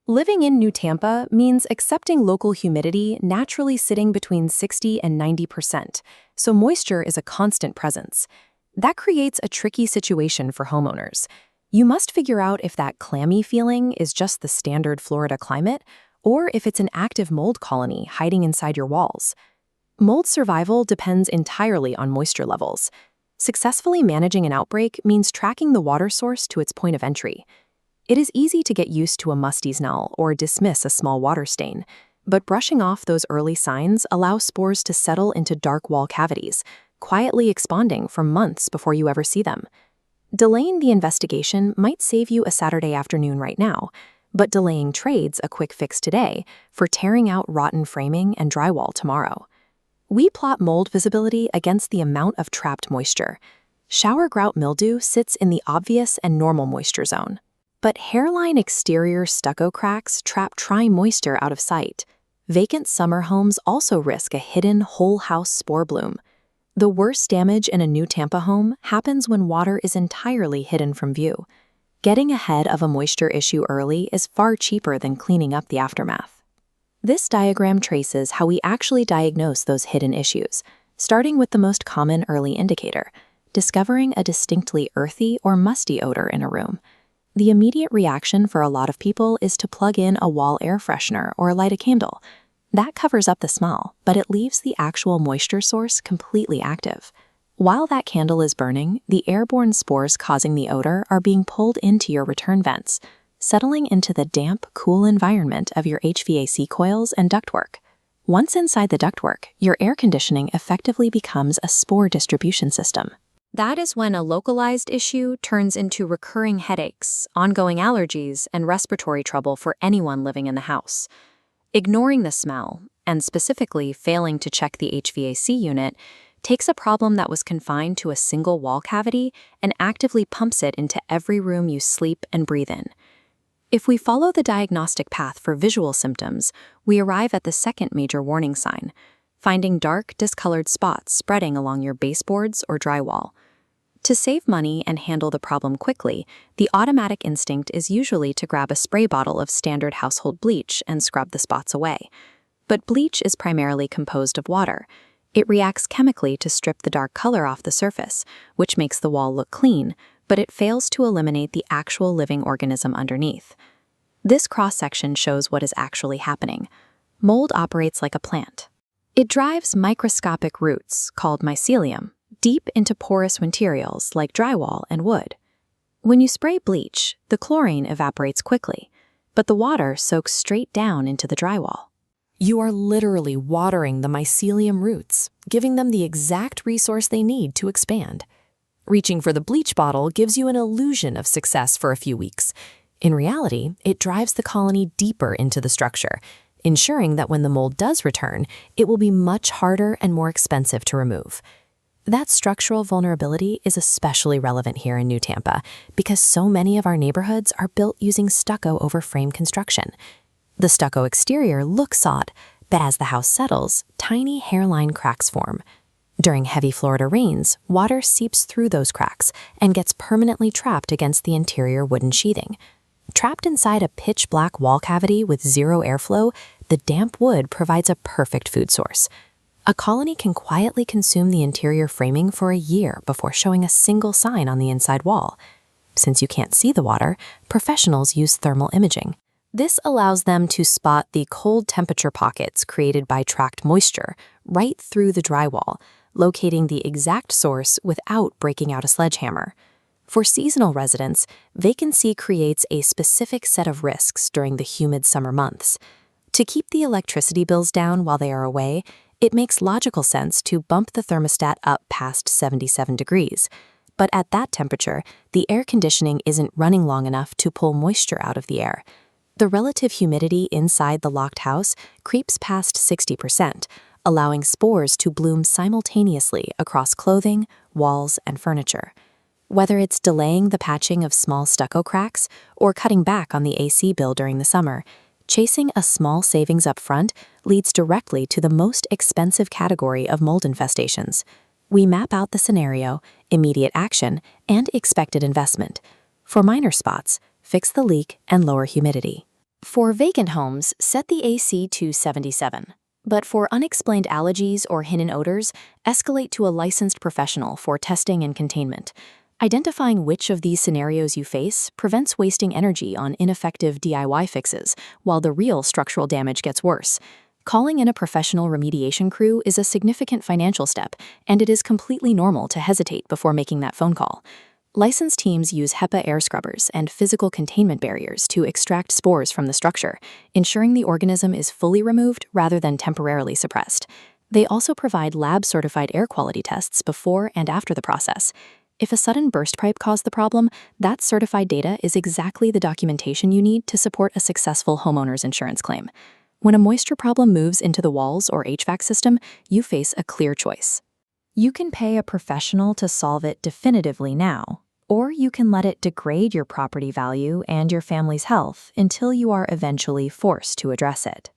Living in New Tampa means accepting local humidity naturally sitting between 60 and 90%, so moisture is a constant presence. That creates a tricky situation for homeowners. You must figure out if that clammy feeling is just the standard Florida climate, or if it's an active mold colony hiding inside your walls. Mold survival depends entirely on moisture levels. Successfully managing an outbreak means tracking the water source to its point of entry. It is easy to get used to a musty smell or dismiss a small water stain, but brushing off those early signs allows spores to settle into dark wall cavities, quietly expanding for months before you ever see them. Delaying the investigation might save you a Saturday afternoon right now, but delaying trades a quick fix today for tearing out rotten framing and drywall tomorrow. We plot mold visibility against the amount of trapped moisture. Shower grout mildew sits in the obvious and normal moisture zone. But hairline exterior stucco cracks trap moisture out of sight. Vacant summer homes also risk a hidden whole house spore bloom. The worst damage in a new Tampa home happens when water is entirely hidden from view. Getting ahead of a moisture issue early is far cheaper than cleaning up the aftermath. This diagram traces how we actually diagnose those hidden issues, starting with the most common early indicator, discovering a distinctly earthy or musty odor in a room. The immediate reaction for a lot of people is to plug in a wall air freshener or light a candle. That covers up the smell, but it leaves the actual moisture source completely active. While that candle is burning, the airborne spores causing the odor are being pulled into your return vents, settling into the damp, cool environment of your HVAC coils and ductwork. Once inside the ductwork, your air conditioning effectively becomes a spore distribution system. That is when a localized issue turns into recurring headaches, ongoing allergies, and respiratory trouble for anyone living in the house. Ignoring the smell, and specifically failing to check the HVAC unit, takes a problem that was confined to a single wall cavity and actively pumps it into every room you sleep and breathe in. If we follow the diagnostic path for visual symptoms, we arrive at the second major warning sign, finding dark, discolored spots spreading along your baseboards or drywall. To save money and handle the problem quickly, the automatic instinct is usually to grab a spray bottle of standard household bleach and scrub the spots away. But bleach is primarily composed of water. It reacts chemically to strip the dark color off the surface, which makes the wall look clean, but it fails to eliminate the actual living organism underneath. This cross-section shows what is actually happening. Mold operates like a plant. It drives microscopic roots, called mycelium, deep into porous materials like drywall and wood. When you spray bleach, the chlorine evaporates quickly, but the water soaks straight down into the drywall. You are literally watering the mycelium roots, giving them the exact resource they need to expand. Reaching for the bleach bottle gives you an illusion of success for a few weeks. In reality, it drives the colony deeper into the structure, ensuring that when the mold does return, it will be much harder and more expensive to remove. That structural vulnerability is especially relevant here in New Tampa because so many of our neighborhoods are built using stucco over frame construction. The stucco exterior looks odd, but as the house settles, tiny hairline cracks form. During heavy Florida rains, water seeps through those cracks and gets permanently trapped against the interior wooden sheathing. Trapped inside a pitch-black wall cavity with zero airflow, the damp wood provides a perfect food source. A colony can quietly consume the interior framing for a year before showing a single sign on the inside wall. Since you can't see the water, professionals use thermal imaging. This allows them to spot the cold temperature pockets created by trapped moisture right through the drywall, locating the exact source without breaking out a sledgehammer. For seasonal residents, vacancy creates a specific set of risks during the humid summer months. To keep the electricity bills down while they are away, it makes logical sense to bump the thermostat up past 77 degrees. But at that temperature, the air conditioning isn't running long enough to pull moisture out of the air. The relative humidity inside the locked house creeps past 60%, allowing spores to bloom simultaneously across clothing, walls, and furniture. Whether it's delaying the patching of small stucco cracks or cutting back on the AC bill during the summer, chasing a small savings up front leads directly to the most expensive category of mold infestations. We map out the scenario, immediate action, and expected investment. For minor spots, fix the leak and lower humidity. For vacant homes, set the AC to 77. But for unexplained allergies or hidden odors, escalate to a licensed professional for testing and containment. Identifying which of these scenarios you face prevents wasting energy on ineffective DIY fixes, while the real structural damage gets worse. Calling in a professional remediation crew is a significant financial step, and it is completely normal to hesitate before making that phone call. Licensed teams use HEPA air scrubbers and physical containment barriers to extract spores from the structure, ensuring the organism is fully removed rather than temporarily suppressed. They also provide lab-certified air quality tests before and after the process. If a sudden burst pipe caused the problem, that certified data is exactly the documentation you need to support a successful homeowner's insurance claim. When a moisture problem moves into the walls or HVAC system, you face a clear choice. You can pay a professional to solve it definitively now, or you can let it degrade your property value and your family's health until you are eventually forced to address it.